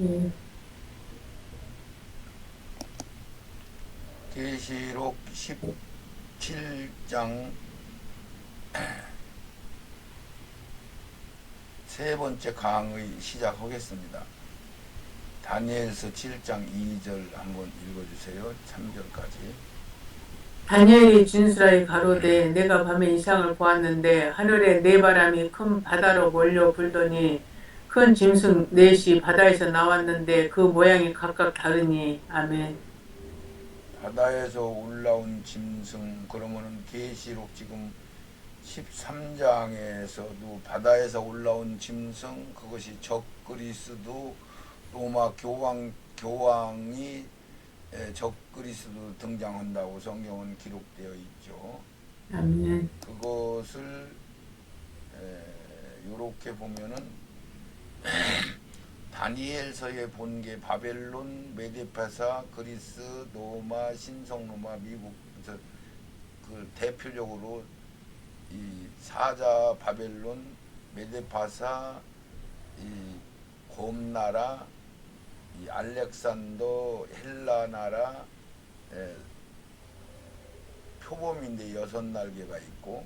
예. 계시록 17장 세 번째 강의 시작하겠습니다. 다니엘서 7장 2절 한번 읽어주세요. 3절까지. 다니엘이 진술하여 가로되 내가 밤에 이상을 보았는데 하늘에 네 바람이 큰 바다로 몰려 불더니 큰 짐승 넷이 바다에서 나왔는데 그 모양이 각각 다르니. 아멘. 바다에서 올라온 짐승, 그러면은 계시록 지금 13장에서도 바다에서 올라온 짐승, 그것이 적그리스도 로마 교황이 적그리스도 등장한다고 성경은 기록되어 있죠. 아멘. 그것을 이렇게 보면은 다니엘서에 본 게 바벨론, 메데파사, 그리스, 로마, 신성로마, 미국, 그 대표적으로 이 사자 바벨론, 메데파사, 이 곰나라, 이 알렉산더 헬라 나라, 표범인데 6날개가 있고,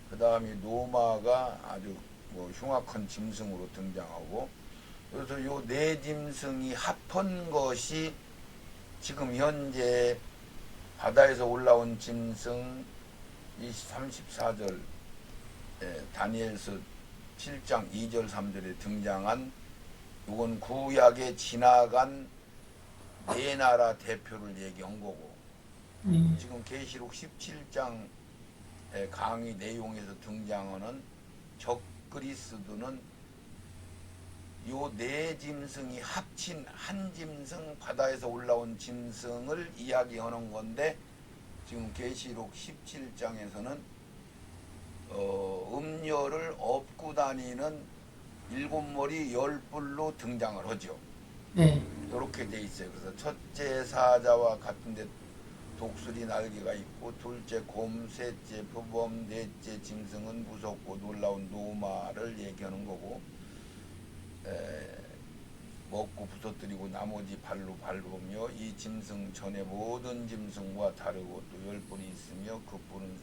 그 다음에 로마가 아주 뭐 흉악한 짐승으로 등장하고, 그래서 요 네 짐승이 합한 것이 지금 현재 바다에서 올라온 짐승 이 34절 다니엘서 7장 2절 3절에 등장한, 이건 구약에 지나간 네 나라 대표를 얘기한 거고, 지금 계시록 17장 강의 내용에서 등장하는 적그리스도는 요 네 짐승이 합친 한 짐승, 바다에서 올라온 짐승을 이야기하는 건데, 지금 계시록 17장에서는 음녀를 업고 다니는 7머리 10뿔로 등장을 하죠. 네. 이렇게 돼 있어요. 그래서 첫째 사자와 같은데 독수리 날개가 있고, 둘째 곰, 셋째 표범, 넷째 짐승은 무섭고 놀라운 노마를 얘기하는 거고, 먹고 부서뜨리고 나머지 발로 밟으며 이 짐승 전에 모든 짐승과 다르고 또 10뿔이 있으며 그 뿔은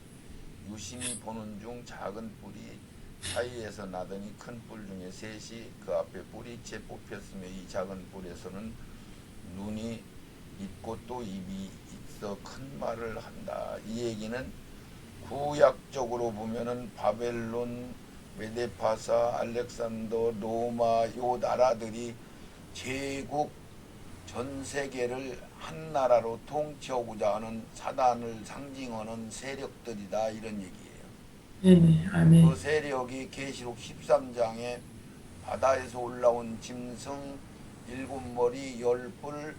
유심히 보는 중 작은 뿔이 사이에서 나더니 큰 뿔 중에 셋이 그 앞에 뿌리째 뽑혔으며 이 작은 뿔에서는 눈이 있고 또 입이 있어 큰 말을 한다. 이 얘기는 구약적으로 보면은 바벨론, 메데파사, 알렉산더, 로마 요 나라들이 제국 전 세계를 한 나라로 통치하고자 하는 사단을 상징하는 세력들이다, 이런 얘기예요. 네네. 그 아멘. 세력이 계시록 13장에 바다에서 올라온 짐승 7머리 10뿔,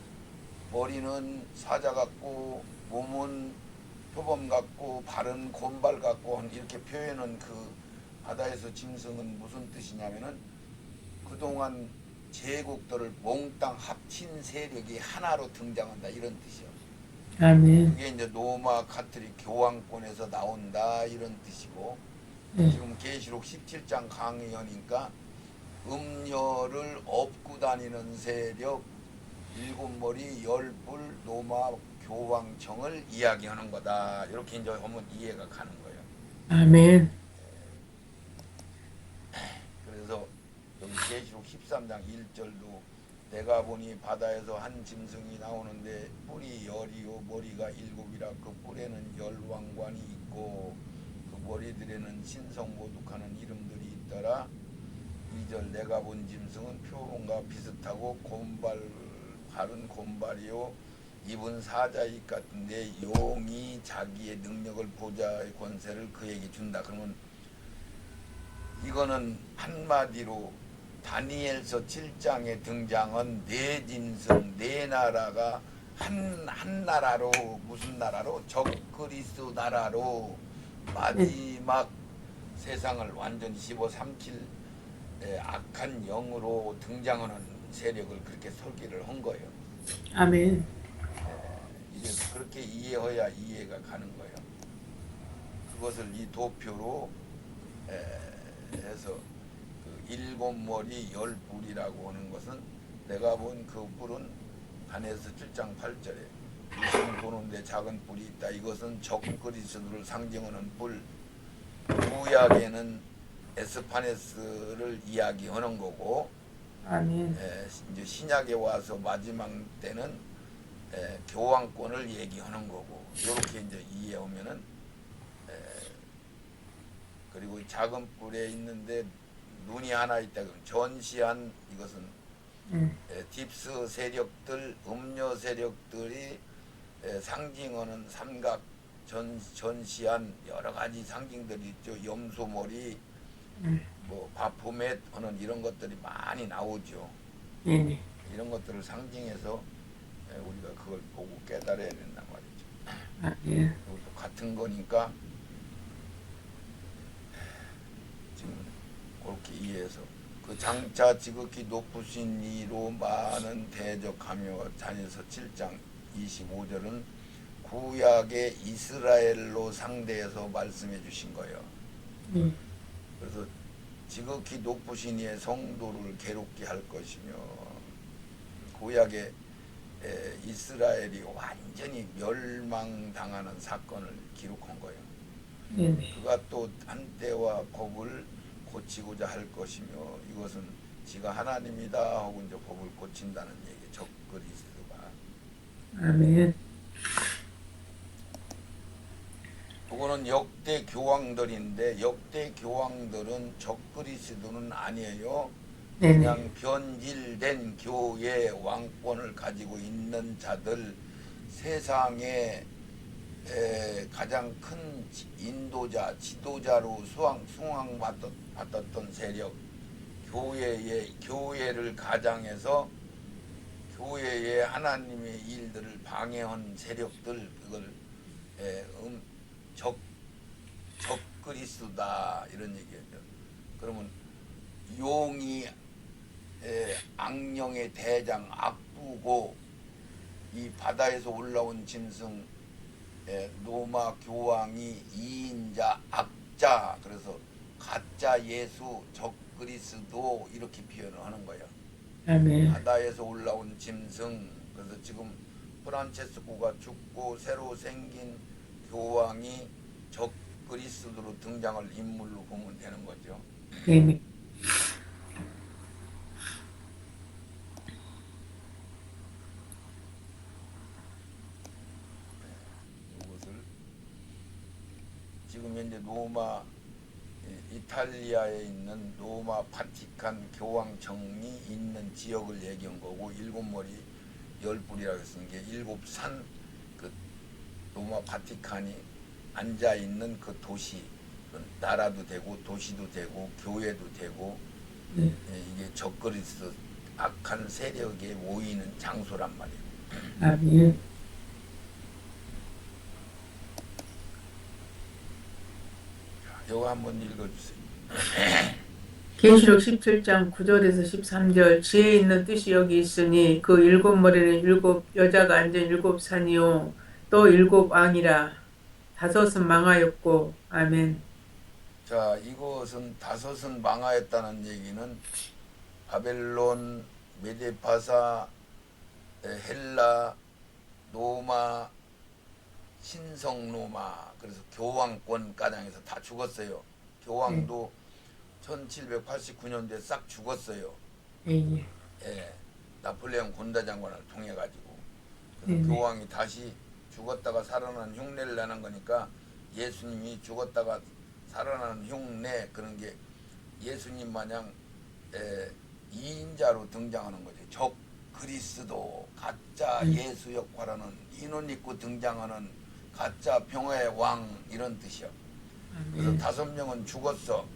머리는 사자 같고 몸은 표범 같고 발은 곰발 같고 이렇게 표현한 그 바다에서 짐승은 무슨 뜻이냐면은 그동안 제국들을 몽땅 합친 세력이 하나로 등장한다, 이런 뜻이요. 아멘. 그게 이제 로마 카톨릭 교황권에서 나온다, 이런 뜻이고, 네. 지금 계시록 17장 강의하니까 음녀를 업고 다니는 세력 7머리 10뿔 로마 교황청을 이야기하는 거다, 이렇게 이제 하면 이해가 가는 거예요. 아멘. 그래서 여기 계시록 13장 1절도 내가 보니 바다에서 한 짐승이 나오는데 뿔이 10이요 머리가 7이라 그 뿔에는 10왕관이 있고 그 머리들에는 신성모독하는 이름들이 있더라. 2절 내가 본 짐승은 표범과 비슷하고 발은 곰발이요 입은 사자입 같은데 용이 자기의 능력을 보좌의 권세를 그에게 준다. 그러면 이거는 한마디로 다니엘서 7장에 등장한 네 짐승, 네 나라가 한 나라로, 무슨 나라로? 적그리스 나라로 네. 마지막 세상을 완전히 씹어삼킬 악한 영으로 등장하는 세력을 그렇게 설계를 한 거예요. 아멘. 이제 그렇게 이해해야 이해가 가는 거예요. 그것을 이 도표로 해서 그 7머리 10뿔이라고 하는 것은 내가 본 그 뿔은 다니엘서 7장 8절에 유심히 보는데 작은 뿔이 있다. 이것은 적그리스도를 상징하는 뿔. 구약에는 에스파네스를 이야기하는 거고, 아멘. 이제 신약에 와서 마지막 때는 교황권을 얘기하는 거고, 이렇게 이제 이해하면은, 그리고 작은 뿔에 있는데 눈이 하나 있다. 그럼 전시한, 이것은 딥스 세력들, 음료 세력들이 상징하는 삼각 전시한 여러 가지 상징들이 있죠. 염소머리, 뭐 바포멧 하는 이런 것들이 많이 나오죠. 네네. 이런 것들을 상징해서 우리가 그걸 보고 깨달아야 된단 말이죠. 아멘. 이것도 같은 거니까 지금 그렇게 이해해서 그 장차 지극히 높으신 이로 많은 대적하며 다니엘서 7장 25절은 구약의 이스라엘로 상대해서 말씀해 주신 거예요. 그래서 지극히 높으신 이의 성도를 괴롭게 할 것이며, 구약의 이스라엘이 완전히 멸망당하는 사건을 기록한 거예요. 네네. 그가 또 한때와 법을 고치고자 할 것이며, 이것은 지가 하나님이다 하고 이제 법을 고친다는 얘기. 적그리스도가. 아멘. 그거는 역대 교황들인데, 역대 교황들은 적그리스도는 아니에요. 네네. 그냥 변질된 교회 왕권을 가지고 있는 자들, 세상에 가장 큰 인도자, 지도자로 숭앙받았던 세력, 교회를 가장해서 교회의 하나님의 일들을 방해한 세력들, 그걸 적그리스도다 이런 얘기죠. 그러면 용이 악령의 대장 악부고, 이 바다에서 올라온 짐승 로마 교황이 이인자 악자, 그래서 가짜 예수 적그리스도 이렇게 표현을 하는 거예요. 아멘. 바다에서 올라온 짐승. 그래서 지금 프란체스코가 죽고 새로 생긴 교황이 적그리스도로 등장할 인물로 보면 되는 거죠. 네네. 이것을 지금 현재 로마, 이탈리아에 있는 로마 바티칸 교황청이 있는 지역을 얘기한 거고, 일곱 머리 열 뿔이라고 했으니 게 일곱 산, 그 로마 바티칸이 앉아 있는 그 도시, 나라도 되고 도시도 되고 교회도 되고, 이게 적그리스도 악한 세력에 모이는 장소란 말이에요. 아멘. 이거 한번 읽어주세요. 계시록 17장 9절에서 13절. 지혜 있는 뜻이 여기 있으니 그 일곱 머리는 일곱 여자가 앉은 일곱 산이요 또 일곱 왕이라. 다섯은 망하였고. 아멘. 자, 이것은 다섯은 망하였다는 얘기는 바벨론, 메데파사, 헬라, 로마, 신성 로마, 그래서 교황권 가장에서 다 죽었어요. 교황도 1789년도에 싹 죽었어요. 예. 나폴레옹 군대장관을 통해 가지고. 그래서 교황이 다시 죽었다가 살아난 흉내를 내는 거니까, 예수님이 죽었다가 살아나는 흉내, 그런 게 예수님 마냥 이인자로 등장하는 거죠. 적 그리스도, 가짜 예수 역할하는, 인원 입고 등장하는 가짜 평화의 왕, 이런 뜻이요. 그래서 5명은 죽었어.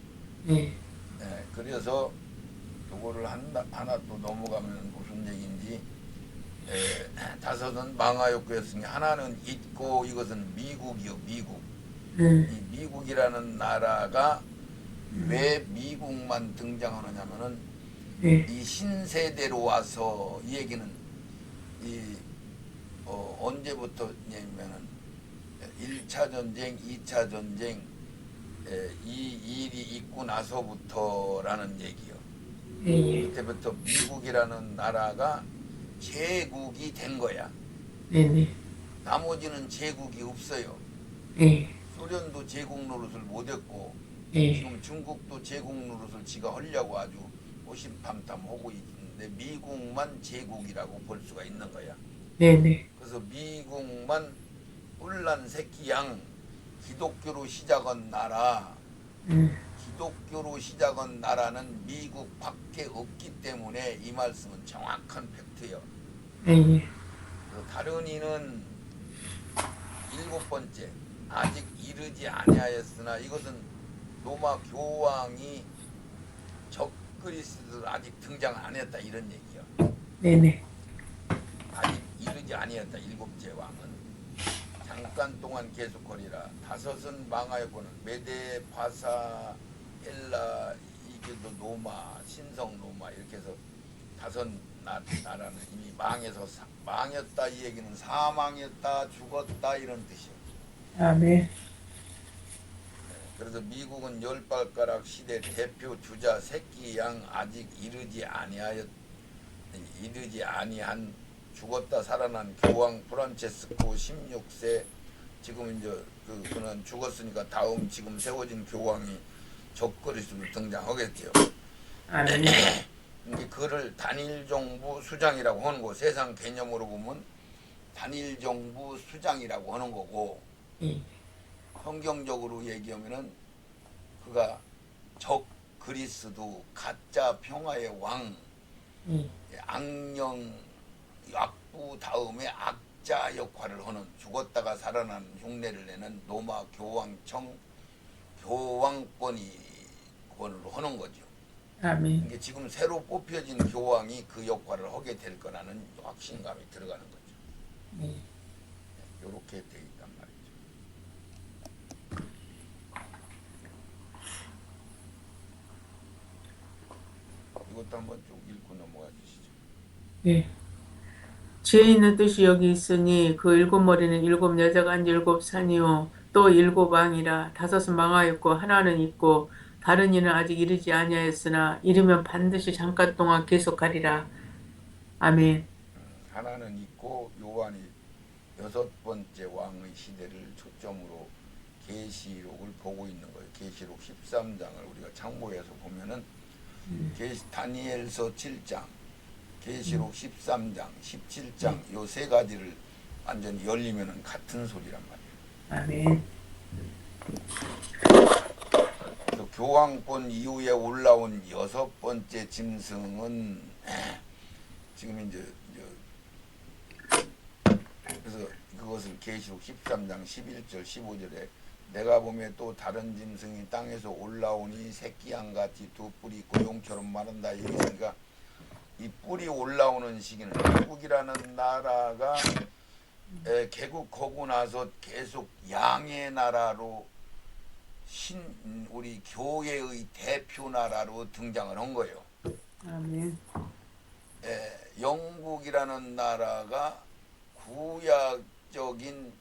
그래서 요거를 하나 또 넘어가면 무슨 얘기인지, 5은 망하였고 했으니 하나는 있고, 이것은 미국이요. 미국. 이 미국이라는 나라가 왜 미국만 등장하느냐면은, 이 신세대로 와서, 이 얘기는 언제부터냐면은 1차 전쟁, 2차 전쟁, 이 일이 있고 나서부터라는 얘기요. 예. 그때부터 미국이라는 나라가 제국이 된 거야. 네네. 나머지는 제국이 없어요. 예. 소련도 제국 노릇을 못했고 예. 지금 중국도 제국 노릇을 지가 하려고 아주 호심탐탐하고 있는데 미국만 제국이라고 볼 수가 있는 거야. 네네. 그래서 미국만 뿔난 새끼 양 기독교로 시작한 나라, 기독교로 시작한 나라는 미국밖에 없기 때문에 이 말씀은 정확한 팩트예요. 예. 다른 이는 일곱 번째 아직 이르지 아니하였으나 이것은 로마 교황이 적그리스도를 아직 등장 안 했다 이런 얘기야. 네네. 아직 이르지 아니했다. 일곱째 왕은 잠깐 동안 계속하리라. 다섯은 망하였고는 메데, 바사, 엘라, 이게도 로마, 신성 로마 이렇게 해서 다섯 나라는 이미 망했다. 이 얘기는 사망했다, 죽었다 이런 뜻이에요. 아멘. 그래서 미국은 열 발가락 시대 대표 주자 새끼 양 아직 이르지 아니한 죽었다 살아난 교황 프란체스코 16세 지금 이제 그는 죽었으니까 다음 지금 세워진 교황이 적그리스도로 등장하겠죠. 아멘. 이제 그를 단일 정부 수장이라고 하는 거 세상 개념으로 보면 단일 정부 수장이라고 하는 거고 예. 성경적으로 얘기하면은 그가 적 그리스도 가짜 평화의 왕 예. 악령 악부 다음에 악자 역할을 하는 죽었다가 살아난 흉내를 내는 로마 교황청 교황권이 권을 하는 거죠. 아멘. 이게 지금 새로 뽑혀진 교황이 그 역할을 하게 될 거라는 확신감이 들어가는 거죠. 예. 이렇게 돼 있단 말이죠. 이것도 한번 쭉 읽고 넘어가 주시죠. 예. 지혜 있는 뜻이 여기 있으니 그 일곱 머리는 일곱 여자가 한 일곱 산이요 또 일곱 왕이라 다섯은 망하였고 하나는 있고 다른 이는 아직 이르지 아니하였으나 이르면 반드시 잠깐 동안 계속하리라. 아멘. 하나는 있고 요한이 여섯 번째 왕의 시대를 초점으로 계시록을 보고 있는 거예요. 계시록 13장을 우리가 참고해서 보면은 다니엘서 7장, 계시록 13장, 17장 요 세 가지를 완전히 열리면은 같은 소리란 말이에요. 아멘. 그래서 교황권 이후에 올라온 여섯 번째 짐승은 지금 이제 그래서 그것을 계시록 13장 11절 15절에 내가 보면 또 다른 짐승이 땅에서 올라오니 새끼 양같이 두 뿔이 있고 용처럼 마른다 얘기니까 이 뿔이 올라오는 시기는 미국이라는 나라가 개국하고 나서 계속 양의 나라로 우리 교회의 대표 나라로 등장을 한 거예요. 아멘. 영국이라는 나라가 구약적인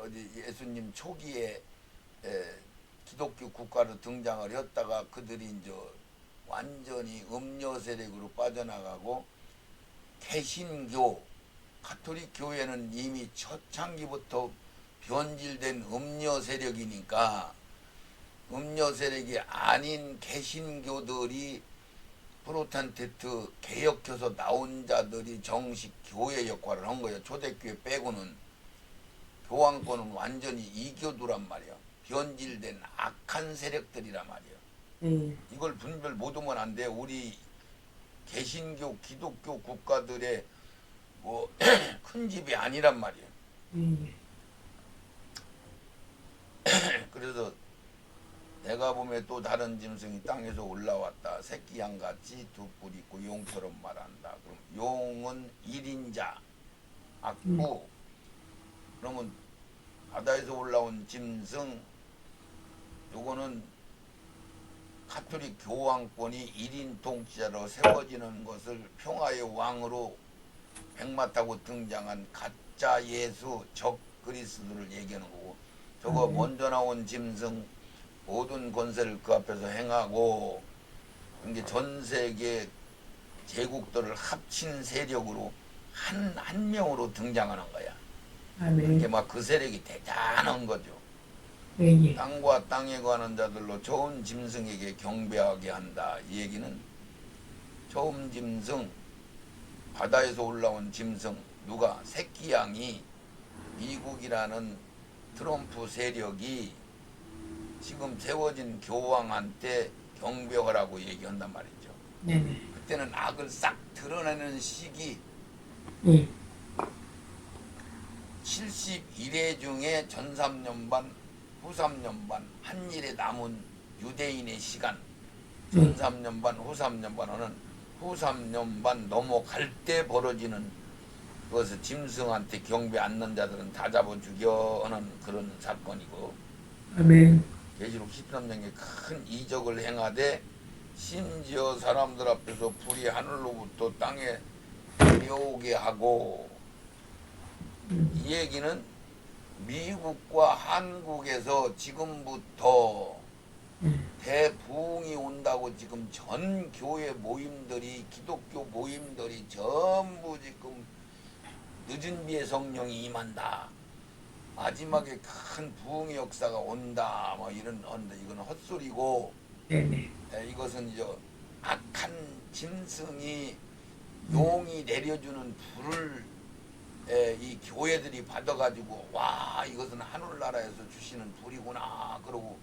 어디 예수님 초기에 기독교 국가로 등장을 했다가 그들이 이제 완전히 음료 세력으로 빠져나가고 개신교 가톨릭 교회는 이미 초창기부터 변질된 음료 세력이니까 음료 세력이 아닌 개신교들이 프로테스탄트 개혁해서 나온 자들이 정식 교회 역할을 한 거예요. 초대교회 빼고는 교황권은 완전히 이교도란 말이야. 변질된 악한 세력들이란 말이야. 이걸 분별 못하면 안 돼. 우리 개신교 기독교 국가들의 뭐 큰 집이 아니란 말이야. 그래서 내가 보면 또 다른 짐승이 땅에서 올라왔다. 새끼 양같이 두 뿔 있고 용처럼 말한다. 그럼 용은 1인자 악부. 그러면 바다에서 올라온 짐승 요거는 가톨릭 교황권이 1인 통치자로 세워지는 것을 평화의 왕으로 백마 타고 등장한 가짜 예수 적 그리스도를 얘기하는 거고 저거 먼저 나온 짐승 모든 권세를 그 앞에서 행하고 그게 전 세계 제국들을 합친 세력으로 한 명으로 등장하는 거야. 이게 아멘. 막 그 세력이 대단한 거죠. 예, 예. 땅과 땅에 관한 자들로 좋은 짐승에게 경배하게 한다. 이 얘기는 좋은 짐승, 바다에서 올라온 짐승, 누가 새끼양이 미국이라는 트럼프 세력이 지금 세워진 교황한테 경배하라고 얘기한단 말이죠. 네네. 그때는 악을 싹 드러내는 시기 예. 71회 중에 전 3년 반, 후 3년 반, 한 일에 남은 유대인의 시간, 전 3년 반, 후 3년 반은 후 3년 반 넘어갈 때 벌어지는 그것을 짐승한테 경배 않는 자들은 다 잡아 죽여 하는 그런 사건이고, 아멘. 계시록 13장에 큰 이적을 행하되 심지어 사람들 앞에서 불이 하늘로부터 땅에 내려오게 하고, 이 얘기는 미국과 한국에서 지금부터 대부흥이 온다고 지금 전 교회 모임들이, 기독교 모임들이 전부 지금 늦은 비에 성령이 임한다, 마지막에 큰 부흥의 역사가 온다, 뭐 이런 건데 이건 헛소리고, 네네. 이것은 이제 악한 짐승이 용이 내려주는 불을 이 교회들이 받아가지고, 와, 이것은 하늘나라에서 주시는 불이구나 그러고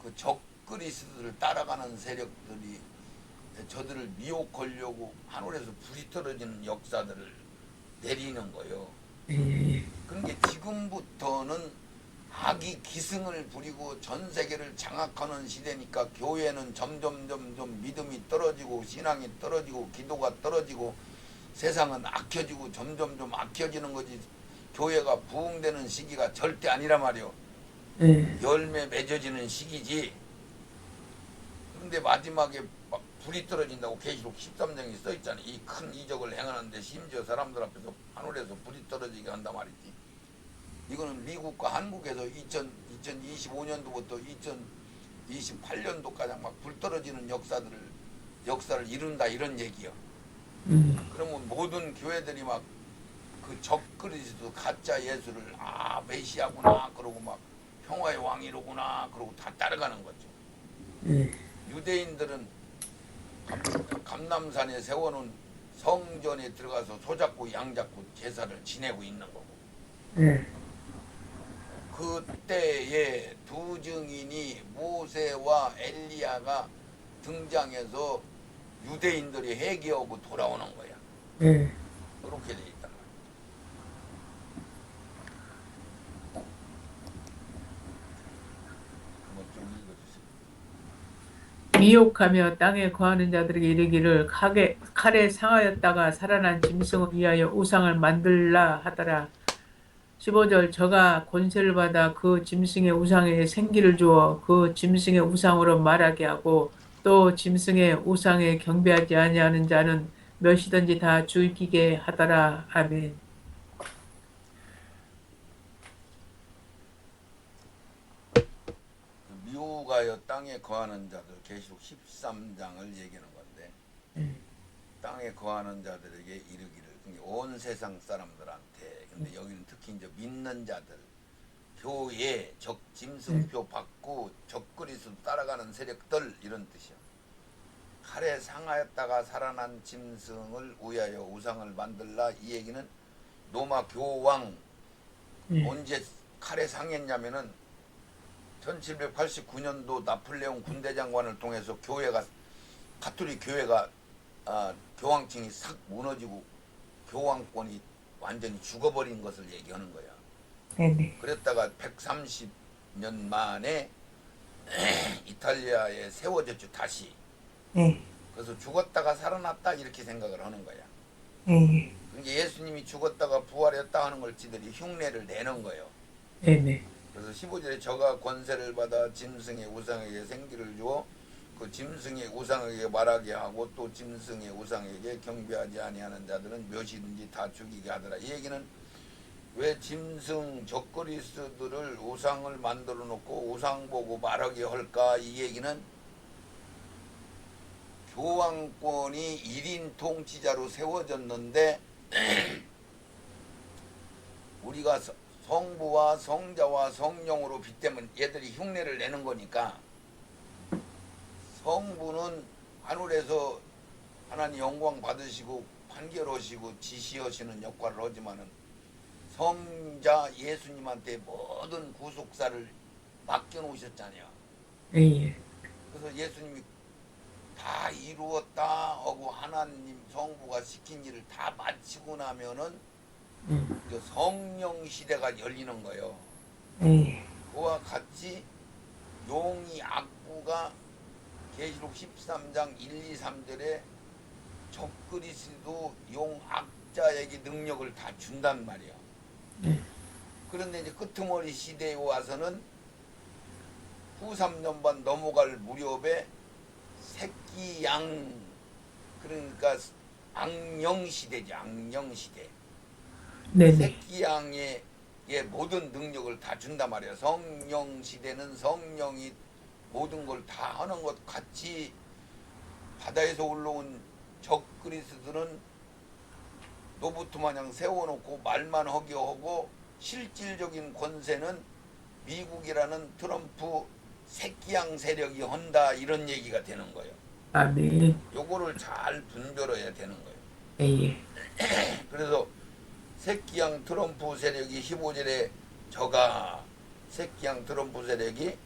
그 적그리스도를 따라가는 세력들이 저들을 미혹하려고 하늘에서 불이 떨어지는 역사들을 내리는 거예요. 예, 예. 그러니까 지금부터는 악이 기승을 부리고 전 세계를 장악하는 시대니까 교회는 점점 믿음이 떨어지고 신앙이 떨어지고 기도가 떨어지고 세상은 악해지고 점점 악해지는 거지, 교회가 부흥되는 시기가 절대 아니란 말이요. 예. 열매 맺어지는 시기지. 그런데 마지막에 막 불이 떨어진다고 계시록 13장에 써있잖아요. 이 큰 이적을 행하는데 심지어 사람들 앞에서 하늘에서 불이 떨어지게 한단 말이지. 이거는 미국과 한국에서 2025년도부터 2028년도까지 막 불 떨어지는 역사를 이룬다, 이런 얘기요. 그러면 모든 교회들이 막 그 적그리스도 가짜 예수를 메시아구나 그러고 막 평화의 왕이로구나 그러고 다 따라가는 거죠. 예. 유대인들은 감람산에 세워놓은 성전에 들어가서 소잡고 양잡고 제사를 지내고 있는 거고, 예. 그때에 두 증인이 모세와 엘리야가 등장해서 유대인들이 회개하고 돌아오는 거야. 예. 그렇게 돼 있단 말이야. 한번 좀 읽어주세요. 미혹하며 땅에 거하는 자들에게 이르기를 칼에 상하였다가 살아난 짐승을 위하여 우상을 만들라 하더라. 15절 저가 권세를 받아 그 짐승의 우상에 생기를 주어 그 짐승의 우상으로 말하게 하고 또 짐승의 우상에 경배하지 아니하는 자는 몇이든지 다 죽이게 하더라. 아멘. 미혹하여 땅에 거하는 자들, 계시록 13장을 얘기하는 건데, 땅에 거하는 자들에게 이르기를, 온 세상 사람들한테, 근데 여기는 특히 이제 믿는 자들, 교회 짐승표 받고 적그리스도 따라가는 세력들, 이런 뜻이요. 칼에 상하였다가 살아난 짐승을 위하여 우상을 만들라, 이 얘기는 로마 교황 언제 칼에 상했냐면은 1789년도 나폴레옹 군대장관을 통해서 가톨릭 교회가 교황층이 싹 무너지고 교황권이 완전히 죽어버린 것을 얘기하는 거야. 네네. 그랬다가 130년 만에 이탈리아에 세워졌죠, 다시. 네. 그래서 죽었다가 살아났다 이렇게 생각을 하는 거야. 네. 그러니까 예수님이 죽었다가 부활했다 하는 걸 지들이 흉내를 내는 거예요. 네네. 그래서 15절에 저가 권세를 받아 짐승의 우상에게 생기를 주어 그 짐승의 우상에게 말하게 하고 또 짐승의 우상에게 경배하지 아니하는 자들은 몇이든지 다 죽이게 하더라. 이 얘기는 왜 짐승 적그리스도들을 우상을 만들어 놓고 우상 보고 말하게 할까? 이 얘기는 교황권이 1인 통치자로 세워졌는데 우리가 성부와 성자와 성령으로 빗대면 얘들이 흉내를 내는 거니까 성부는 하늘에서 하나님 영광 받으시고 판결하시고 지시하시는 역할을 하지만은 성자 예수님한테 모든 구속사를 맡겨놓으셨잖아요. 예. 그래서 예수님이 다 이루었다 하고 하나님 성부가 시킨 일을 다 마치고 나면은 이제 성령 시대가 열리는 거예요. 예. 그와 같이 용이 악부가 계시록 13장 1, 2, 3절에 적그리스도 용 악자에게 능력을 다 준단 말이에요. 그런데 이제 끄트머리 시대에 와서는 후 3년반 넘어갈 무렵에 새끼 양, 그러니까 악령 시대지. 악령 시대. 네네. 새끼 양의 모든 능력을 다 준단 말이에요. 성령 시대는 성령이 모든 걸 다 하는 것 같이 바다에서 올라온 적그리스도는 노부트 마냥 세워놓고 말만 하게 하고 실질적인 권세는 미국이라는 트럼프 새끼양 세력이 한다, 이런 얘기가 되는 거예요. 아멘. 요거를 잘 분별해야 되는 거예요. 예. 그래서 새끼양 트럼프 세력이 15절에 저가 새끼양 트럼프 세력이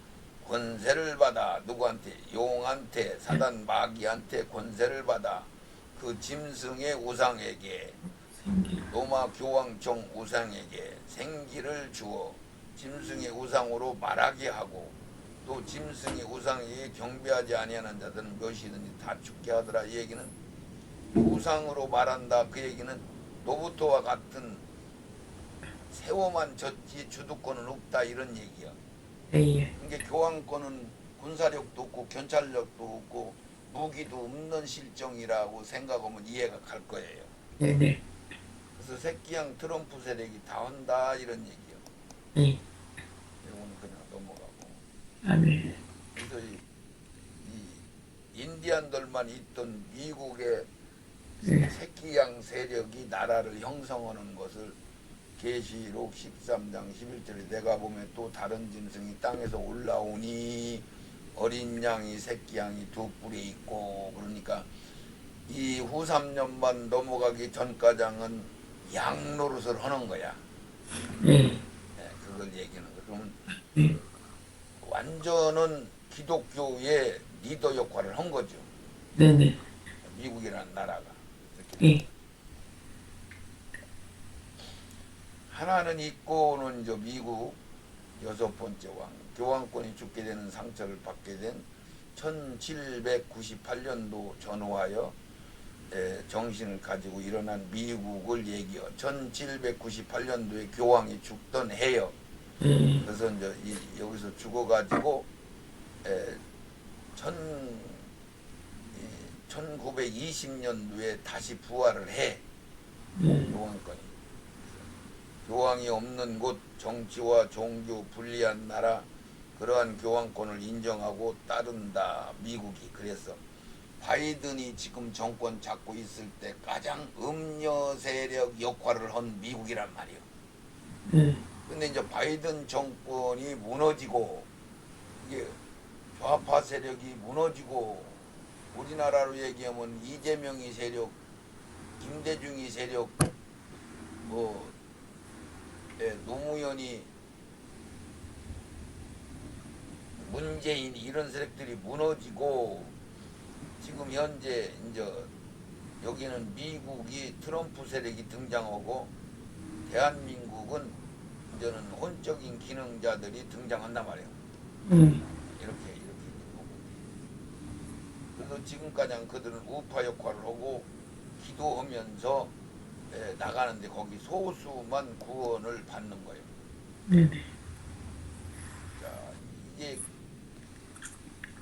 권세를 받아 누구한테? 용한테, 사단 마귀한테 권세를 받아 그 짐승의 우상에게, 로마 교황청 우상에게 생기를 주어 짐승의 우상으로 말하게 하고 또 짐승의 우상에게 경배하지 아니하는 자들은 몇이든지 다 죽게 하더라. 이 얘기는 우상으로 말한다. 그 얘기는 노부토와 같은 세워만 졌지 주도권은 없다, 이런 얘기야. 예. 이게 교황권은 군사력도 없고 견찰력도 없고 무기도 없는 실정이라고 생각하면 이해가 갈 거예요. 네네. 그래서 새끼양 트럼프 세력이 다 한다, 이런 얘기요. 예. 이거는 그냥 넘어가고. 아멘. 그래서 이 인디안들만 있던 미국의 새끼양 세력이 나라를 형성하는 것을 계시록 13장 11절에 내가 보면 또 다른 짐승이 땅에서 올라오니 어린 양이 새끼 양이 두 뿔이 있고, 그러니까 이 후 3년만 넘어가기 전까지는 양 노릇을 하는 거야. 네, 그걸 얘기하는 거. 그러면 완전은 기독교의 리더 역할을 한 거죠. 네네. 미국이라는 나라가. 예. 하나는 있고는 저 미국 여섯 번째 왕, 교황권이 죽게 되는 상처를 받게 된 1798년도 전후하여 정신을 가지고 일어난 미국을 얘기해. 1798년도에 교황이 죽던 해요. 그래서 이제 여기서 죽어가지고 1920년도에 다시 부활을 해. 교황권이. 교황이 없는 곳, 정치와 종교 분리한 나라, 그러한 교황권을 인정하고 따른다, 미국이. 그래서 바이든이 지금 정권 잡고 있을 때 가장 음녀 세력 역할을 한 미국이란 말이에요. 근데 이제 바이든 정권이 무너지고 이게 좌파 세력이 무너지고, 우리나라로 얘기하면 이재명이 세력, 김대중이 세력, 노무현이, 문재인, 이런 세력들이 무너지고, 지금 현재 이제 여기는 미국이 트럼프 세력이 등장하고 대한민국은 이제는 혼적인 기능자들이 등장한단 말이에요. 이렇게 보고. 그래서 지금까지 그들은 우파 역할을 하고 기도하면서 나가는데 거기 소수만 구원을 받는 거예요. 자, 이게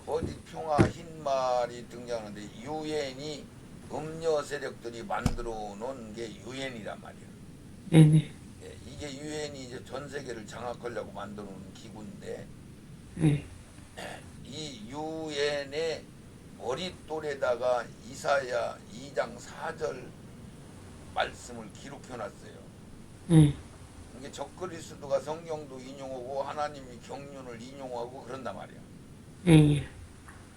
거짓 평화 흰말이 등장하는데 유엔이 음녀 세력들이 만들어 놓은 게 유엔이란 말이에요. 네네. 이게 유엔이 이제 전 세계를 장악하려고 만들어 놓은 기구인데 이 유엔의 머리 또래다가 이사야 2장 4절 말씀을 기록해놨어요. 예. 이게 적그리스도가 성경도 인용하고 하나님이 경륜을 인용하고 그런단 말이야. 예.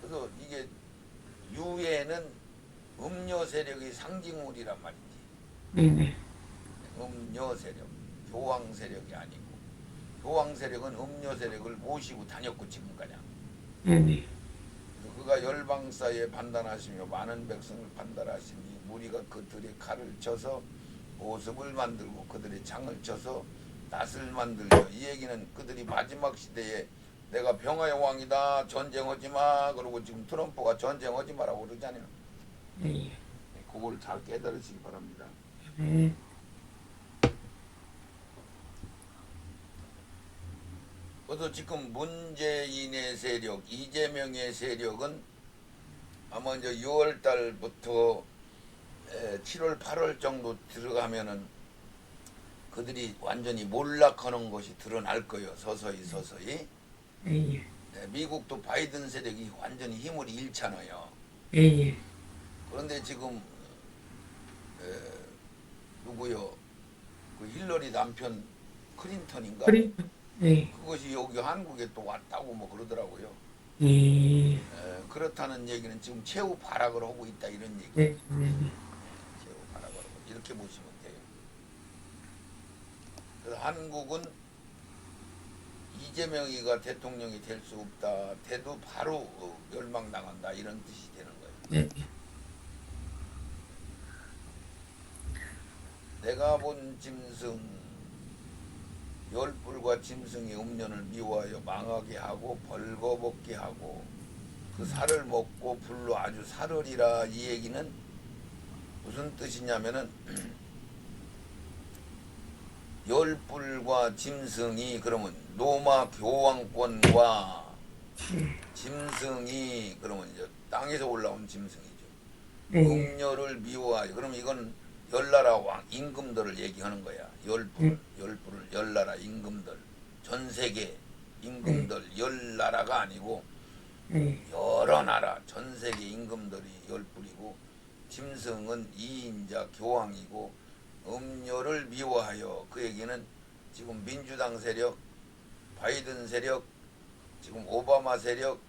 그래서 이게 유해는 음녀 세력의 상징물이란 말이지. 네네. 음녀 세력, 교황 세력이 아니고, 교황 세력은 음녀 세력을 모시고 다녔고 지금까지. 네네. 그래서 그가 열방사에 판단하시며 많은 백성을 판단하시니 무리가 그들의 칼을 쳐서 보습을 만들고 그들의 창을 쳐서 낫을 만들려. 이 얘기는 그들이 마지막 시대에 내가 평화의 왕이다, 전쟁하지 마. 그러고 지금 트럼프가 전쟁하지 마라고 그러잖아요. 예. 그걸 잘 깨달으시기 바랍니다. 네. 그래서 지금 문재인의 세력, 이재명의 세력은 아마 이제 6월 달부터 7월, 8월 정도 들어가면은 그들이 완전히 몰락하는 것이 드러날 거예요. 서서히 서서히. 예. 미국도 바이든 세력이 완전히 힘을 잃잖아요. 예. 그런데 지금 누구요? 그 힐러리 남편 클린턴인가? 그리. 예. 그것이 여기 한국에 또 왔다고 뭐 그러더라고요. 예. 그렇다는 얘기는 지금 최후 발악을 하고 있다 이런 얘기. 네. 네. 최후 발악을 하고 이렇게 보시면 돼요. 그래서 한국은 이재명이가 대통령이 될 수 없다. 돼도 바로 멸망당한다 이런 뜻이 되는 거예요. 네. 내가 본 짐승 열불과 짐승의 음료를 미워하여 망하게 하고 벌거벗게 하고 그 살을 먹고 불로 아주 살으리라. 이 얘기는 무슨 뜻이냐면은 열불과 짐승이 그러면 로마 교황권과 짐승이 그러면 이제 땅에서 올라온 짐승이죠. 네. 음료를 미워하여 그럼 이건 열나라 왕 임금들을 얘기하는 거야. 열불을 열나라 임금들 전 세계 임금들 열나라가 아니고 네. 여러 나라 전 세계 임금들이 열불이고 짐승은 이인자 교황이고 음료를 미워하여 그 얘기는 지금 민주당 세력, 바이든 세력, 지금 오바마 세력,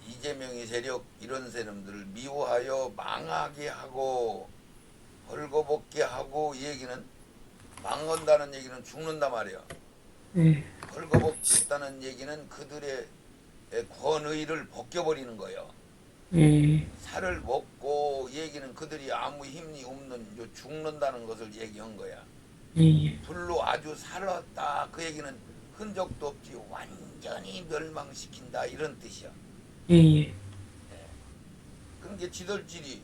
이재명의 세력 이런 사람들을 미워하여 망하게 하고 벌거벗게 하고 이 얘기는 망한다는 얘기는 죽는다 말이야. 네. 벌거벗겠다는 얘기는 그들의 권의를 벗겨버리는 거예요. 예. 살을 먹고 이 얘기는 그들이 아무 힘이 없는 죽는다는 것을 얘기한 거야. 예. 불로 아주 살았다 그 얘기는 흔적도 없지 완전히 멸망시킨다 이런 뜻이야. 예. 그러니까 지들끼리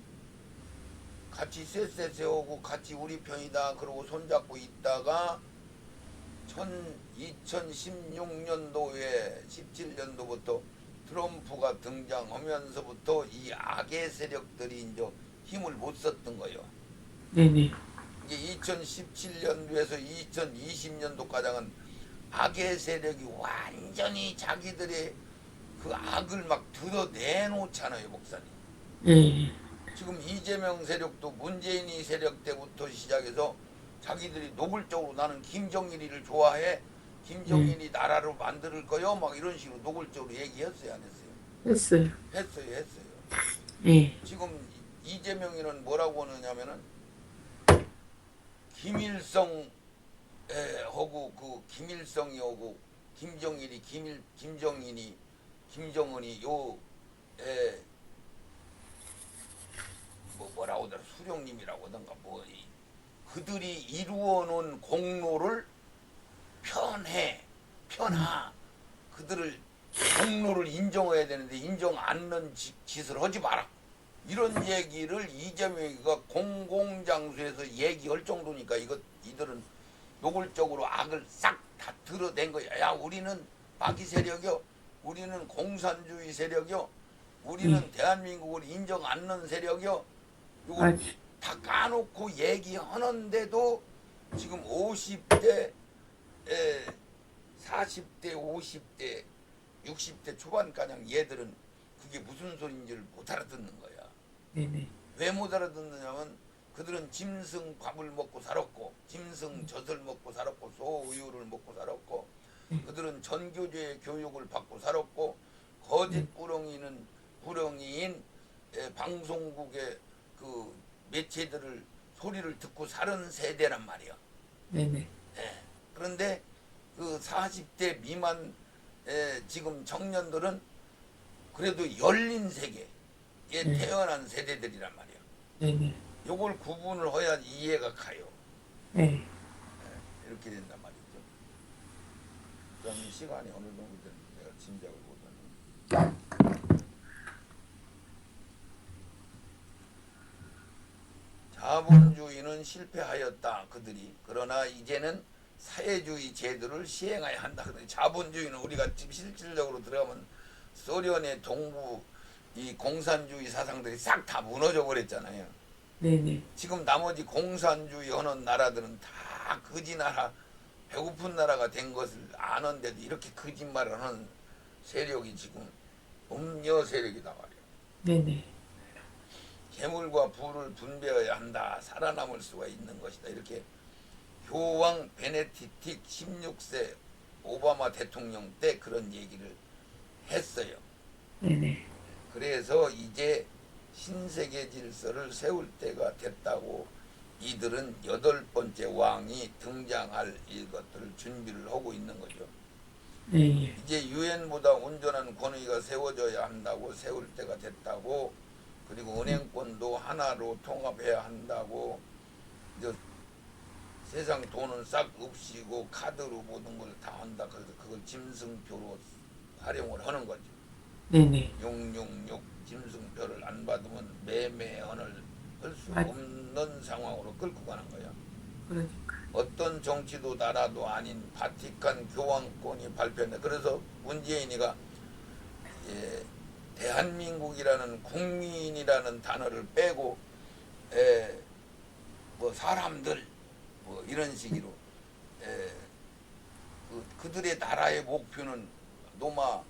같이 쎄쎄 세우고 같이 우리 편이다 그러고 손잡고 있다가 2016년도에 17년도부터 트럼프가 등장하면서부터 이 악의 세력들이 이제 힘을 못 썼던 거예요. 네네. 이제 2017년도에서 2020년도까지는 악의 세력이 완전히 자기들의 그 악을 막 드러내놓잖아요, 목사님. 예. 지금 이재명 세력도 문재인이 세력 때부터 시작해서 자기들이 노골적으로 나는 김정일이를 좋아해. 김정일이 나라로 만들 거요. 막 이런 식으로 노골적으로 얘기했어요, 안 했어요? 했어요. 했어요. 예. 지금 이재명이는 뭐라고 하느냐면은 김일성 하고 그 김일성이 오고 김정일이 김정은이 뭐라고 하더라 수령님이라고 하던가 뭐 그들이 이루어 놓은 공로를 편하 그들을 공로를 인정해야 되는데 인정 않는 짓을 하지 마라 이런 얘기를 이재명이가 공공장소에서 얘기할 정도니까 이들은 노골적으로 악을 싹 다 드러낸 거야. 야 우리는 마귀 세력이요 우리는 공산주의 세력이요 우리는 대한민국을 인정 않는 세력이요 이걸 다 까놓고 얘기하는데도 지금 50대 40대 50대 60대 초반가량 얘들은 그 그게 무슨 소리인지를 못 알아듣는 거야. 네네. 왜 못 알아듣느냐면 그들은 짐승 밥을 먹고 살았고 짐승 젖을 먹고 살았고 소 우유를 먹고 살았고 그들은 전교조의 교육을 받고 살았고 거짓 부렁이인 방송국의 그 매체들을 소리를 듣고 사는 세대란 말이야. 네네. 예. 그런데 그 40대 미만 지금 청년들은 그래도 열린 세계에 태어난 세대들이란 말이야. 네네. 요걸 구분을 해야 이해가 가요. 네. 이렇게 된단 말이죠. 그럼 시간이 어느 정도 됐는데 내가 짐작을 못하는. 자본주의는 실패하였다 그들이. 그러나 이제는 사회주의 제도를 시행해야 한다. 자본주의는 우리가 지금 실질적으로 들어가면 소련의 동부 이 공산주의 사상들이 싹 다 무너져 버렸잖아요. 네네. 지금 나머지 공산주의 하는 나라들은 다 거지 나라, 배고픈 나라가 된 것을 아는데도 이렇게 거짓말을 하는 세력이 지금 음녀 세력이다 말이에요. 네네. 재물과 부를 분배해야 한다. 살아남을 수가 있는 것이다. 이렇게 교황 베네딕트 16세 오바마 대통령 때 그런 얘기를 했어요. 네네. 그래서 이제 신세계 질서를 세울 때가 됐다고 이들은 8번째 왕이 등장할 이것들을 준비를 하고 있는 거죠. 네. 이제 유엔보다 온전한 권위가 세워져야 한다고, 세울 때가 됐다고, 그리고 은행권도 하나로 통합해야 한다고, 이제 세상 돈은 싹 없이고 카드로 모든 걸 다 한다. 그래서 그걸 짐승표로 활용을 하는 거죠. 네네. 666 짐승표를 안 받으면 매매언을 할 수 맞- 없는 상황으로 끌고 가는 거야. 그러니까. 어떤 정치도 나라도 아닌 바티칸 교황권이 발표했네. 그래서 문재인이가 대한민국이라는 국민이라는 단어를 빼고 뭐 사람들 뭐 이런 식으로 그들의 나라의 목표는 노마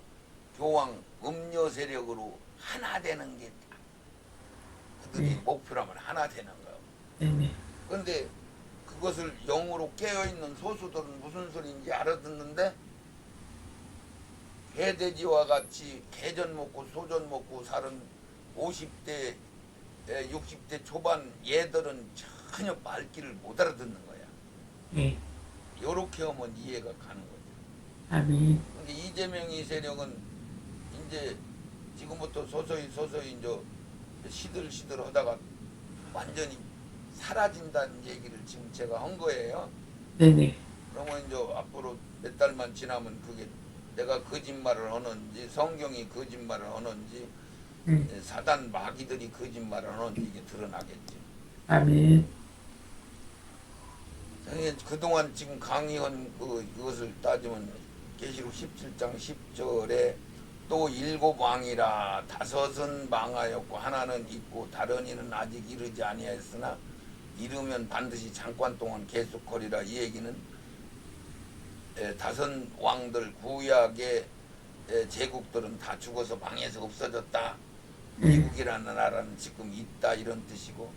교황 음녀 세력으로 하나 되는 게 그들이 목표라면 하나 되는 거예요. 네네. 그런데 그것을 영으로 깨어있는 소수들은 무슨 소리인지 알아듣는데 개돼지와 같이 개전 먹고 소전 먹고 사는 50대 60대 초반 얘들은 전혀 말귀를 못 알아듣는 거야. 네. 요렇게 하면 이해가 가는 거죠. 아멘. 근데 이재명이 세력은 이제 지금부터 서서히 이제 시들시들 하다가 완전히 사라진다는 얘기를 지금 제가 한 거예요. 네네. 그러면 이제 앞으로 몇 달만 지나면 그게 내가 거짓말을 하는지 성경이 거짓말을 하는지 사단 마귀들이 거짓말을 하는지 이게 드러나겠지. 아멘. 그동안 지금 강의한 그것을 따지면 계시록 17장 10절에 또 7왕이라 5은 망하였고 하나는 있고 다른 이는 아직 이르지 아니하였으나 이르면 반드시 잠깐 동안 계속하리라. 이 얘기는 5 왕들 구약의 제국들은 다 죽어서 망해서 없어졌다. 미국이라는 나라는 지금 있다 이런 뜻이고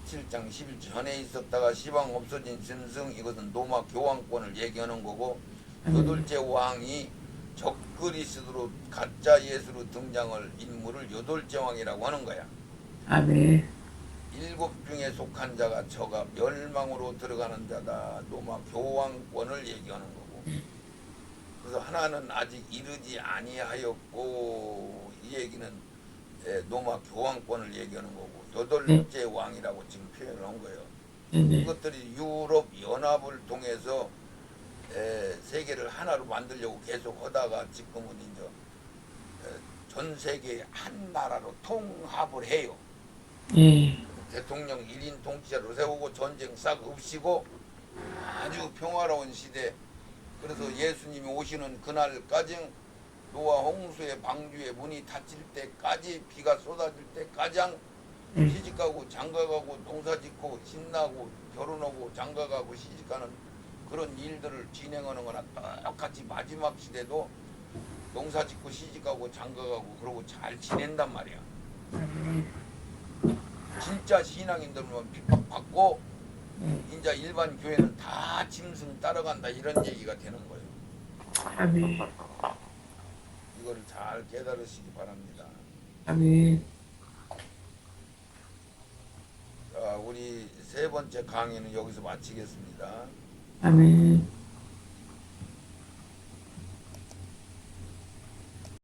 17장 11절 전에 있었다가 시방 없어진 짐승 이것은 로마 교황권을 얘기하는 거고 8째 왕이 적그리스도로 가짜 예수로 등장할 인물을 8째 왕이라고 하는 거야. 아멘. 7 중에 속한 자가 저가 멸망으로 들어가는 자다. 로마 교황권을 얘기하는 거고. 그래서 하나는 아직 이르지 아니하였고 이 얘기는 로마 교황권을 얘기하는 거고 8째 왕이라고 지금 표현을 한 거예요. 네네. 이것들이 유럽 연합을 통해서 세계를 하나로 만들려고 계속 하다가 지금은 이제 전 세계 한 나라로 통합을 해요. 예. 대통령 1인 통치자로 세우고 전쟁 싹 없이고 아주 평화로운 시대. 그래서 예수님이 오시는 그날까지 노아 홍수의 방주의 문이 닫힐 때까지 비가 쏟아질 때까지 시집가고 장가가고 농사짓고 신나고 결혼하고 장가가고 시집가는 그런 일들을 진행하는 거나 똑같이 마지막 시대도 농사 짓고 시집가고 장가가고 그러고 잘 지낸단 말이야. 아멘. 진짜 신앙인들만 핍박받고 이제 일반 교회는 다 짐승 따라간다 이런 얘기가 되는 거예요. 아멘. 이거를 잘 깨달으시기 바랍니다. 아멘. 자, 우리 세 번째 강의는 여기서 마치겠습니다. 아멘.